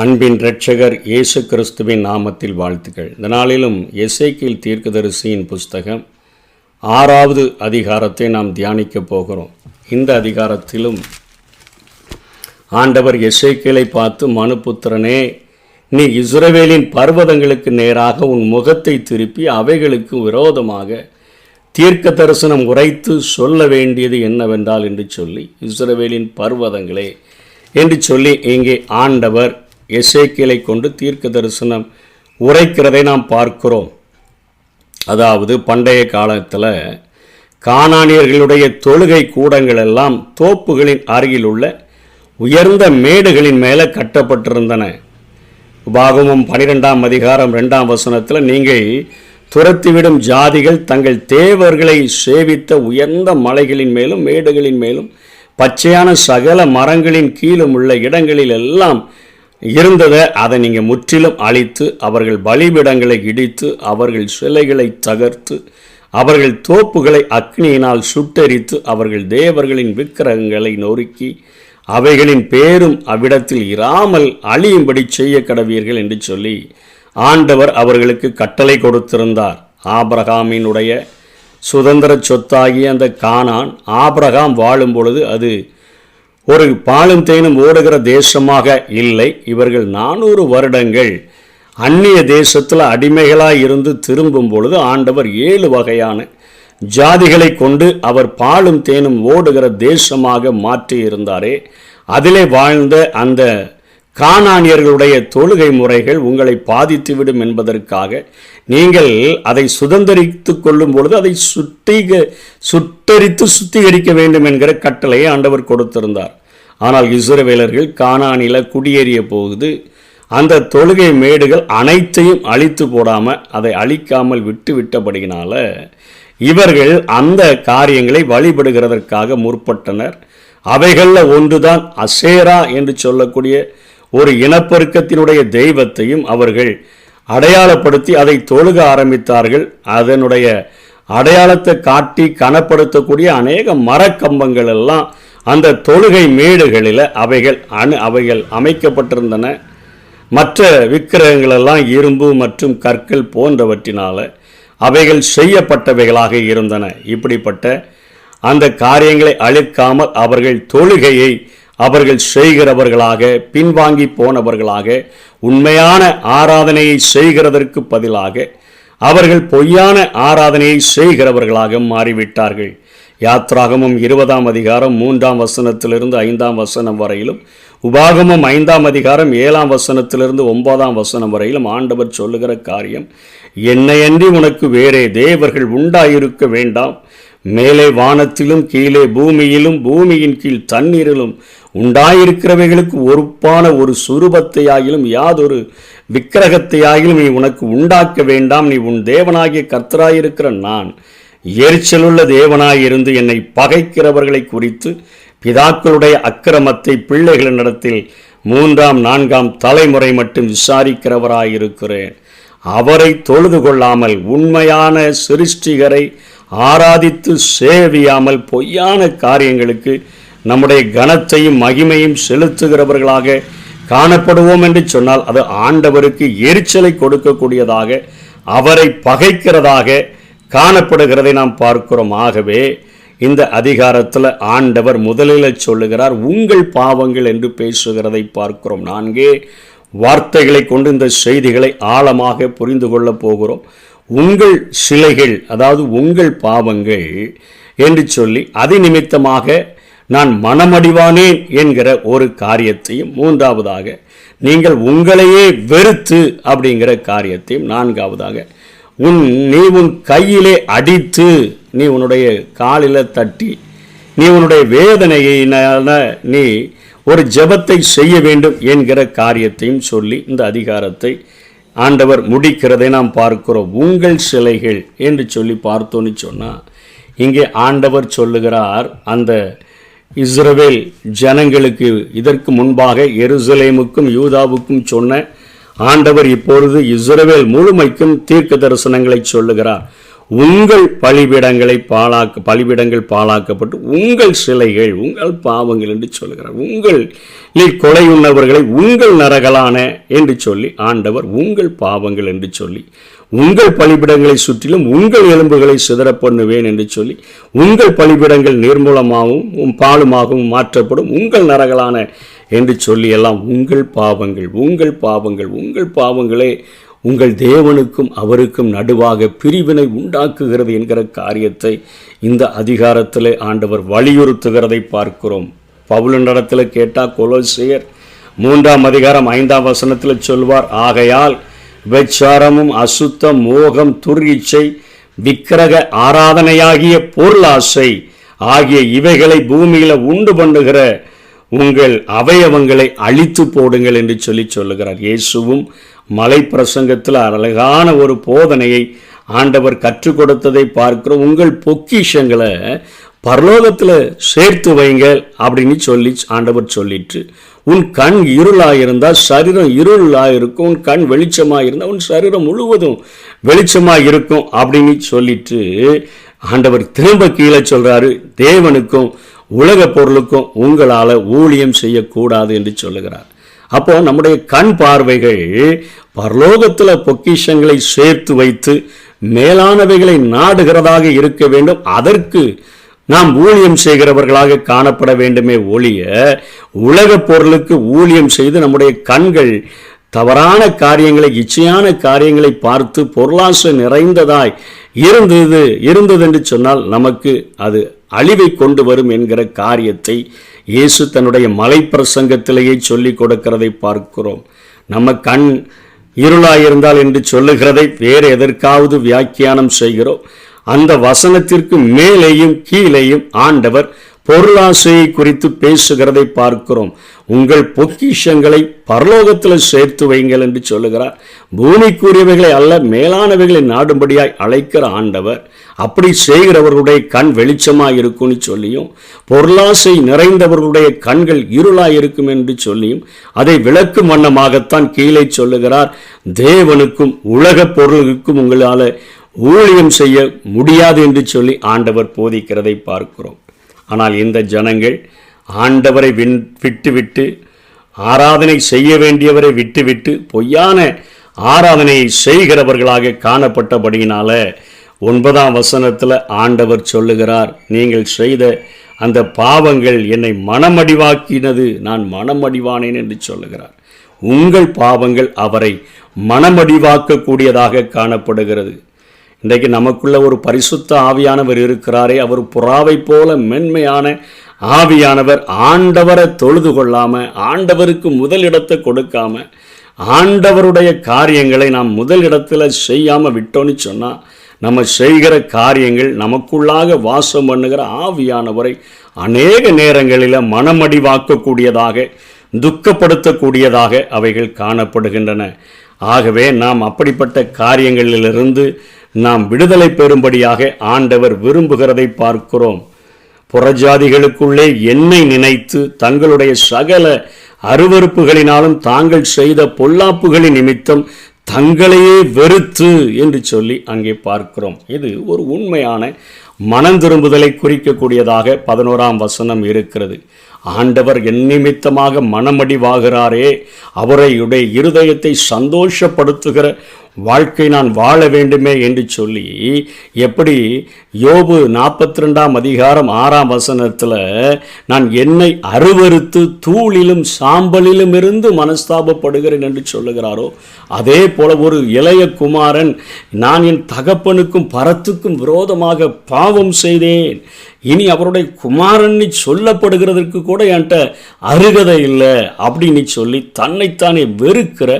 அன்பின் இரட்சகர் இயேசு கிறிஸ்துவின் நாமத்தில் வாழ்த்துக்கள். இந்த நாளிலும் எசேக்கியேல் தீர்க்கதரிசியின் புஸ்தகம் 6வது அதிகாரத்தை நாம் தியானிக்கப் போகிறோம். இந்த அதிகாரத்திலும் ஆண்டவர் எசேக்கியேலை பார்த்து, மனுபுத்திரனே, நீ இஸ்ரவேலின் பர்வதங்களுக்கு நேராக உன் முகத்தை திருப்பி அவைகளுக்கு விரோதமாக தீர்க்க தரிசனம் உரைத்து சொல்ல வேண்டியது என்னவென்றால் என்று சொல்லி, இஸ்ரவேலின் பர்வதங்களே என்று சொல்லி இங்கே ஆண்டவர் எசேக்கியேலை கொண்டு தீர்க்க தரிசனம் உரைக்கிறதை நாம் பார்க்கிறோம். அதாவது பண்டைய காலத்தில் கானானியர்களுடைய தொழுகை கூடங்கள் எல்லாம் தோப்புகளின் அருகில் உள்ள உயர்ந்த மேடுகளின் மேலே கட்டப்பட்டிருந்தன. உபாகமம் 12ஆம் அதிகாரம் 2ஆம் வசனத்தில், நீங்கள் துரத்திவிடும் ஜாதிகள் தங்கள் தேவர்களை சேவித்த உயர்ந்த மலைகளின் மேலும் மேடுகளின் மேலும் பச்சையான சகல மரங்களின் கீழும் உள்ள இடங்களில் எல்லாம் இருந்ததை அதை நீங்கள் முற்றிலும் அழித்து, அவர்கள் பலிபீடங்களை இடித்து, அவர்கள் சிலைகளை தகர்த்து, அவர்கள் தோப்புகளை அக்னியினால் சுட்டெரித்து, அவர்கள் தேவர்களின் விக்கிரகங்களை நொறுக்கி அவைகளின் பேரும் அவ்விடத்தில் இராமல் அழியும்படி செய்ய கடவீர்கள் என்று சொல்லி ஆண்டவர் அவர்களுக்கு கட்டளை கொடுத்திருந்தார். ஆபிரகாமினுடைய சுதந்திர சொத்தாகிய அந்த கானான் ஆபிரகாம் வாழும் பொழுது அது ஒரு பாலும் தேனும் ஓடுகிற தேசமாக இல்லை. இவர்கள் 400 வருடங்கள் அந்நிய தேசத்தில் அடிமைகளாய் இருந்து திரும்பும் பொழுது ஆண்டவர் 7 வகையான ஜாதிகளை கொண்டு அவர் பாலும் தேனும் ஓடுகிற தேசமாக மாற்றி இருந்தாரே, அதிலே வாழ்ந்த அந்த கானானியர்களுடைய தொழுகை முறைகள் உங்களை பாதித்துவிடும் என்பதற்காக நீங்கள் அதை சுதந்திரித்து கொள்ளும் பொழுது அதை சுத்திகரிக்க வேண்டும் என்கிற கட்டளையை ஆண்டவர் கொடுத்திருந்தார். ஆனால் இஸ்ரவேலர்கள் கானானில குடியேறிய போகுது அந்த தொழுகை மேடுகள் அனைத்தையும் அழித்து போடாமல் அதை அழிக்காமல் விட்டபடியினால இவர்கள் அந்த காரியங்களை வழிபடுகிறதற்காக முற்பட்டனர். அவைகளில் ஒன்றுதான் அசேரா என்று சொல்லக்கூடிய ஒரு இனப்பெருக்கத்தினுடைய தெய்வத்தையும் அவர்கள் அடையாளப்படுத்தி அதை தொழுக ஆரம்பித்தார்கள். அதனுடைய அடையாளத்தை காட்டி கனப்படுத்தக்கூடிய அநேக மரக்கம்பங்கள் எல்லாம் அந்த தொழுகை மேடுகளில் அவைகள் அமைக்கப்பட்டிருந்தன. மற்ற விக்கிரகங்களெல்லாம் இரும்பு மற்றும் கற்கள் போன்றவற்றினால அவைகள் செய்யப்பட்டவைகளாக இருந்தன. இப்படிப்பட்ட அந்த காரியங்களை அழிக்காமல் அவர்கள் தொழுகையை அவர்கள் செய்கிறவர்களாக, பின்வாங்கி போனவர்களாக, உண்மையான ஆராதனையை செய்கிறதற்கு பதிலாக அவர்கள் பொய்யான ஆராதனையை செய்கிறவர்களாக மாறிவிட்டார்கள். யாத்ராகமம் 20ஆம் அதிகாரம் 3ஆம் வசனத்திலிருந்து 5ஆம் வசனம் வரையிலும், உபாகமம் 5ஆம் அதிகாரம் 7ஆம் வசனத்திலிருந்து 9ஆம் வசனம் வரையிலும் ஆண்டவர் சொல்லுகிற காரியம், என்னையன்றி உனக்கு வேறே தேவர்கள் உண்டாயிருக்க வேண்டாம், மேலே வானத்திலும் கீழே பூமியிலும் பூமியின் கீழ் தண்ணீரிலும் உண்டாயிருக்கிறவைகளுக்கு ஒருப்பான ஒரு சுரூபத்தையாகிலும் யாதொரு விக்கிரகத்தையாகிலும் நீ உனக்கு உண்டாக்க வேண்டாம். நீ உன் தேவனாகிய கர்த்தராயிருக்கிற நான் எரிச்சலுள்ள தேவனாயிருந்து என்னை பகைக்கிறவர்களை குறித்து பிதாக்களுடைய அக்கிரமத்தை பிள்ளைகளினிடத்தில் 3ஆம் 4ஆம் தலைமுறை மட்டும் விசாரிக்கிறவராயிருக்கிறேன். அவரை தொழுது கொள்ளாமல் உண்மையான சிருஷ்டிகரை ஆராதித்து சேவியாமல் பொய்யான காரியங்களுக்கு நம்முடைய கனத்தையும் மகிமையும் செலுத்துகிறவர்களாக காணப்படுவோம் என்று சொன்னால் அது ஆண்டவருக்கு எரிச்சலை கொடுக்கக்கூடியதாக, அவரை பகைக்கிறதாக காணப்படுகிறதை நாம் பார்க்கிறோம். ஆகவே இந்த அதிகாரத்தில் ஆண்டவர் முதலில் சொல்லுகிறார், உங்கள் பாவங்கள் என்று பேசுகிறதை பார்க்கிறோம். 4 வார்த்தைகளை கொண்டு இந்த செய்திகளை ஆழமாக புரிந்து கொள்ளப் போகிறோம். உங்கள் சிலைகள், அதாவது உங்கள் பாவங்கள் என்று சொல்லி அது நிமித்தமாக நான் மனமடிவானேன் என்கிற ஒரு காரியத்தையும், 3ஆவதாக நீங்கள் உங்களையே வெறுத்து அப்படிங்கிற காரியத்தையும், 4ஆவதாக நீ உன் கையிலே அடித்து, நீ உன்னுடைய காலில் தட்டி, நீ உன்னுடைய வேதனையினால நீ ஒரு ஜெபத்தை செய்ய வேண்டும் என்கிற காரியத்தையும் சொல்லி இந்த அதிகாரத்தை ஆண்டவர் முடிக்கிறதை நாம் பார்க்கிறோம். உங்கள் சிலைகள் என்று சொல்லி பார்த்தோன்னு சொன்னால், இங்கே ஆண்டவர் சொல்லுகிறார், அந்த இஸ்ரவேல் ஜனங்களுக்கு இதற்கு முன்பாக எருசலேமுக்கும் யூதாவுக்கும் சொன்ன ஆண்டவர் இப்பொழுது இஸ்ரவேல் முழுமைக்கும் தீர்க்க தரிசனங்களை சொல்லுகிறார். உங்கள் பலிபீடங்கள் பாழாக்கப்பட்டு உங்கள் சிலைகள் உங்கள் பாவங்கள் என்று சொல்கிறார். உங்களில் கொலையுண்ணவர்களை உங்கள் நரகலான என்று சொல்லி ஆண்டவர் உங்கள் பாவங்கள் என்று சொல்லி, உங்கள் பலிபீடங்களை சுற்றிலும் உங்கள் எலும்புகளை சிதற பண்ணுவேன் என்று சொல்லி, உங்கள் பலிபீடங்கள் நீர்மூலமாகவும் பாலுமாகவும் மாற்றப்படும் உங்கள் நரகலான என்று சொல்லி எல்லாம் உங்கள் பாவங்களே உங்கள் தேவனுக்கும் அவருக்கும் நடுவாக பிரிவினை உண்டாக்குகிறது என்கிற காரியத்தை இந்த அதிகாரத்தில் ஆண்டவர் வலியுறுத்துகிறதை பார்க்கிறோம். பவுலினிடத்தில் கேட்டால் கொலோசியர் 3ஆம் அதிகாரம் 5ஆம் வசனத்தில் சொல்வார், ஆகையால் விபச்சாரமும் அசுத்தம் மோகம் துர்இச்சை விக்கிரக ஆராதனையாகிய பொருளாசை ஆகிய இவைகளை பூமியில உண்டு பண்ணுகிற உங்கள் அவயவங்களை அழித்து போடுங்கள் என்று சொல்லுகிறார். இயேசுவும் மலை பிரசங்கத்தில் அழகான ஒரு போதனையை ஆண்டவர் கற்றுக் கொடுத்ததை பார்க்கிறோம். உங்கள் பொக்கிஷங்களை பரலோகத்தில் சேர்த்து வைங்கள் அப்படின்னு சொல்லி ஆண்டவர் சொல்லிட்டு, உன் கண் இருளாயிருந்தால் சரீரம் இருளாயிருக்கும், உன் கண் வெளிச்சமாயிருந்தால் உன் சரீரம் முழுவதும் வெளிச்சமாயிருக்கும் அப்படின்னு சொல்லிட்டு ஆண்டவர் திரும்ப கீழே சொல்றாரு, தேவனுக்கும் உலக பொருளுக்கும் உங்களால் ஊழியம் செய்யக்கூடாது என்று சொல்லுகிறார். அப்போ நம்முடைய கண் பார்வைகள் பரலோகத்தில் பொக்கிஷங்களை சேர்த்து வைத்து மேலானவைகளை நாடுகிறதாக இருக்க வேண்டும். அதற்கு நாம் ஊழியம் செய்கிறவர்களாக காணப்பட வேண்டுமே ஒழிய உலக பொருளுக்கு ஊழியம் செய்து நம்முடைய கண்கள் தவறான காரியங்களை இச்சையான காரியங்களை பார்த்து பொருளாசை நிறைந்ததாய் இருந்தது என்று சொன்னால் நமக்கு அது அழிவை கொண்டு வரும் என்கிற காரியத்தை இயேசு தன்னுடைய மலை பிரசங்கத்திலேயே சொல்லிக் கொடுக்கிறதை பார்க்கிறோம். நம்ம கண் இருளாயிருந்தால் என்று சொல்லுகிறதை வேறு எதற்காவது வியாக்கியானம் செய்கிறோம். அந்த வசனத்திற்கு மேலேயும் கீழேயும் ஆண்டவர் பொருளாசையை குறித்து பேசுகிறதை பார்க்கிறோம். உங்கள் பொக்கிஷங்களை பரலோகத்தில் சேர்த்து வைங்கள் என்று சொல்லுகிறார். பூமிக்குரியவைகளை அல்ல மேலானவைகளை நாடும்படியாய் அழைக்கிற ஆண்டவர் அப்படி செய்கிறவர்களுடைய கண் வெளிச்சமாக இருக்கும்னு சொல்லியும், பொருளாசை நிறைந்தவர்களுடைய கண்கள் இருளாய் இருக்கும் என்று சொல்லியும் அதை விளக்கும் வண்ணமாகத்தான் கீழே சொல்லுகிறார். தேவனுக்கும் உலக பொருளுக்கும் உங்களால் ஊழியம் செய்ய முடியாது என்று சொல்லி ஆண்டவர் போதிக்கிறதை பார்க்கிறோம். ஆனால் இந்த ஜனங்கள் ஆண்டவரை விட்டுவிட்டு ஆராதனை செய்ய வேண்டியவரை விட்டுவிட்டு பொய்யான ஆராதனையை செய்கிறவர்களாக காணப்பட்டபடியினால 9ஆம் வசனத்தில் ஆண்டவர் சொல்லுகிறார், நீங்கள் செய்த அந்த பாவங்கள் என்னை மனமடிவாக்கினது, நான் மனமடிவானேன் என்று சொல்லுகிறார். உங்கள் பாவங்கள் அவரை மனமடிவாக்கக்கூடியதாக காணப்படுகிறது. இன்றைக்கு நமக்குள்ள ஒரு பரிசுத்த ஆவியானவர் இருக்கிறாரே, அவர் புறாவை போல மென்மையான ஆவியானவர். ஆண்டவரை தொழுது கொள்ளாம, ஆண்டவருக்கு முதலிடத்தை கொடுக்காம, ஆண்டவருடைய காரியங்களை நாம் முதலிடத்தில் செய்யாமல் விட்டோன்னு சொன்னால் நம்ம செய்கிற காரியங்கள் நமக்குள்ளாக வாசம் பண்ணுகிற ஆவியானவரை அநேக நேரங்களில் மனமடிவாக்கக்கூடியதாக துக்கப்படுத்தக்கூடியதாக அவைகள் காணப்படுகின்றன. ஆகவே நாம் அப்படிப்பட்ட காரியங்களிலிருந்து நாம் விடுதலை பெறும்படியாக ஆண்டவர் விரும்புகிறதை பார்க்கிறோம். புறஜாதிகளுக்குள்ளே என்னை நினைத்து தங்களுடைய சகல அருவருப்புகளினாலும் தாங்கள் செய்த பொல்லாப்புகளின் நிமித்தம் தங்களையே வெறுத்து என்று சொல்லி அங்கே பார்க்கிறோம். இது ஒரு உண்மையான மனம் திரும்புதலை குறிக்கக்கூடியதாக 11ஆம் வசனம் இருக்கிறது. ஆண்டவர் என் நிமித்தமாக மனமடிவாகிறாரே, அவருடைய இருதயத்தை சந்தோஷப்படுத்துகிற வாழ்க்கை நான் வாழ வேண்டுமே என்று சொல்லி, எப்படி யோபு 42ஆம் அதிகாரம் 6ஆம் வசனத்தில் நான் என்னை அருவருத்து தூளிலும் சாம்பலிலும் இருந்து மனஸ்தாபப்படுகிறேன் என்று சொல்லுகிறாரோ, அதே போல ஒரு இளைய குமாரன் நான் என் தகப்பனுக்கும் பரத்துக்கும் விரோதமாக பாவம் செய்தேன், இனி அவருடைய குமாரன் சொல்லப்படுகிறதற்கு கூட என்கிட்ட அருகதை இல்லை அப்படின்னு சொல்லி தன்னைத்தானே வெறுக்கிற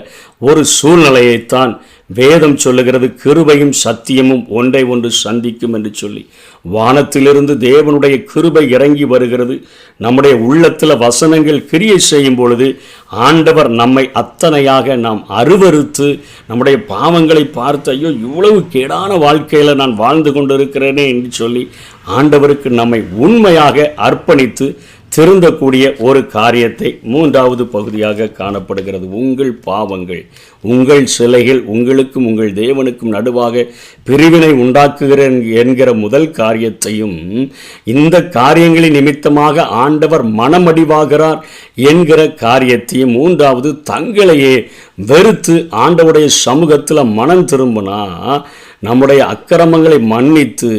ஒரு சூழ்நிலையைத்தான் வேதம் சொல்லுகிறது. கிருபையும் சத்தியமும் ஒன்றை ஒன்று சந்திக்கும் என்று சொல்லி வானத்திலிருந்து தேவனுடைய கிருபை இறங்கி வருகிறது. நம்முடைய உள்ளத்தில் வசனங்கள் கிரியை செய்யும் பொழுது ஆண்டவர் நம்மை அத்தனையாக நாம் அருவருத்து நம்முடைய பாவங்களை பார்த்து, ஐயோ இவ்வளவு கேடான வாழ்க்கையில் நான் வாழ்ந்து கொண்டிருக்கிறேனே என்று சொல்லி ஆண்டவருக்கு நம்மை உண்மையாக அர்ப்பணித்து திருந்தக்கூடிய ஒரு காரியத்தை மூன்றாவது பகுதியாக காணப்படுகிறது. உங்கள் பாவங்கள், உங்கள் சிலைகள் உங்களுக்கும் உங்கள் தேவனுக்கும் நடுவாக பிரிவினை உண்டாக்குகிற என்கிற முதல் காரியத்தையும், இந்த காரியங்களின் நிமித்தமாக ஆண்டவர் மனமடிவாகிறார் என்கிற காரியத்தையும், மூன்றாவது தங்களையே வெறுத்து ஆண்டவருடைய சமூகத்தில் மனம் திரும்பினா நம்முடைய அக்கிரமங்களை மன்னித்து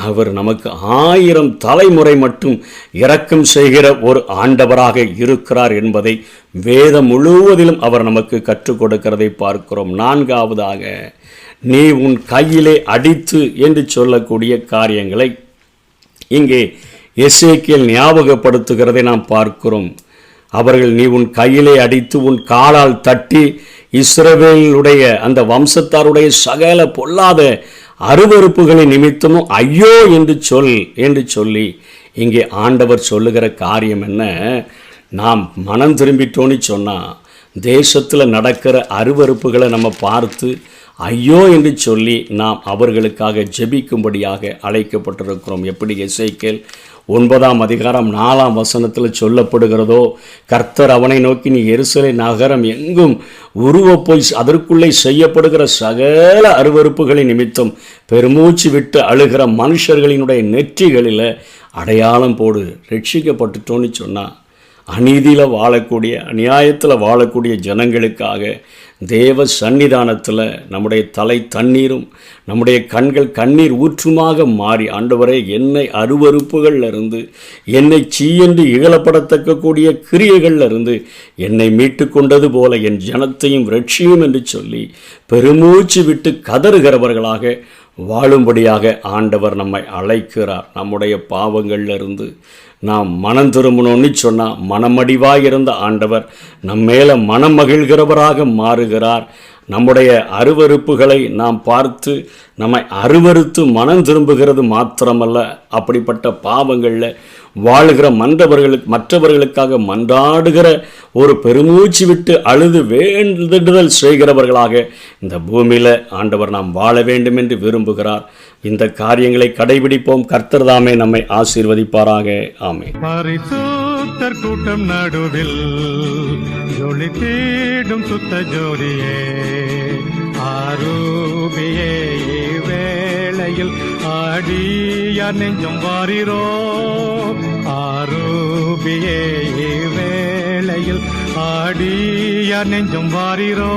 அவர் நமக்கு 1000 தலைமுறை மட்டும் இரக்கம் செய்கிற ஒரு ஆண்டவராக இருக்கிறார் என்பதை வேதம் முழுவதிலும் அவர் நமக்கு கற்றுக் கொடுக்கிறதை பார்க்கிறோம். நான்காவதாக, நீ உன் கையிலே அடித்து என்று சொல்லக்கூடிய காரியங்களை இங்கே எசேக்கியேல் ஞாபகப்படுத்துகிறதை நாம் பார்க்கிறோம். அவர்கள் நீ உன் கையிலே அடித்து உன் காலால் தட்டி இஸ்ரவேலுடைய அந்த வம்சத்தாருடைய சகல பொல்லாத அருவருப்புகளின் நிமித்தமும் ஐயோ என்று சொல்லி இங்கே ஆண்டவர் சொல்லுகிற காரியம் என்ன? நாம் மனம் திரும்பிட்டோன்னு சொன்னால் தேசத்தில் நடக்கிற அருவருப்புகளை நம்ம பார்த்து ஐயோ என்று சொல்லி நாம் அவர்களுக்காக ஜெபிக்கும்படியாக அழைக்கப்பட்டிருக்கிறோம். எப்படி எசேக்கியேல் 9ஆம் அதிகாரம் 4ஆம் வசனத்தில் சொல்லப்படுகிறதோ, கர்த்தர் அவனை நோக்கி, நீ எருசலேம் நகரம் எங்கும் உருவப்போய் அதற்குள்ளே செய்யப்படுகிற சகல அருவருப்புகளின் நிமித்தம் பெருமூச்சு விட்டு அழுகிற மனுஷர்களினுடைய நெற்றிகளில் அடையாளம் போடு. ரட்சிக்கப்பட்டுட்டோன்னு சொன்னால் அநீதியில் வாழக்கூடிய, அநியாயத்தில் வாழக்கூடிய ஜனங்களுக்காக தேவ சன்னிதானத்தில் நம்முடைய தலை தண்ணீரும் நம்முடைய கண்கள் கண்ணீர் ஊற்றுமாக மாறி, ஆண்டவரே என்னை அருவருப்புகளில் இருந்து, என்னை சீயென்று இகழப்படத்தக்கக்கூடிய கிரியைகளில் இருந்து என்னை மீட்டு கொண்டது போல என் ஜனத்தையும் ரட்சியும் என்று சொல்லி பெருமூச்சு விட்டு கதறுகிறவர்களாக வாழும்படியாக ஆண்டவர் நம்மை அழைக்கிறார். நம்முடைய பாவங்களிலிருந்து நாம் மனம் திரும்பணும்னு சொன்னால் மனமடிவாக இருந்த ஆண்டவர் நம்மேல மனம் மகிழ்கிறவராக மாறுகிறார். நம்முடைய அருவருப்புகளை நாம் பார்த்து நம்மை அருவருத்து மனம் திரும்புகிறது மாத்திரமல்ல, அப்படிப்பட்ட பாவங்களில் வாழ்கிற மற்றவர்களுக்காக மன்றாடுகிற ஒரு பெருமூச்சு விட்டு அழுது வேண்டுதல் செய்கிறவர்களாக இந்த பூமியில் ஆண்டவர் நாம் வாழ வேண்டும் என்று விரும்புகிறார். இந்த காரியங்களை கடைபிடிப்போம். கர்த்தர் தாமே நம்மை ஆசீர்வதிப்பாராக. ஆமென். பரிசுத்தர் கூட்டம் நடுவில் ஜொலி தேடும் சுத்த ஜோதியே, ஆரூபியே வேளையில் ஆடியார் நெஞ்சம் வாரிரோ, ஆரூபியே வேளையில் ஆடியார் நெஞ்சம் வாரிரோ.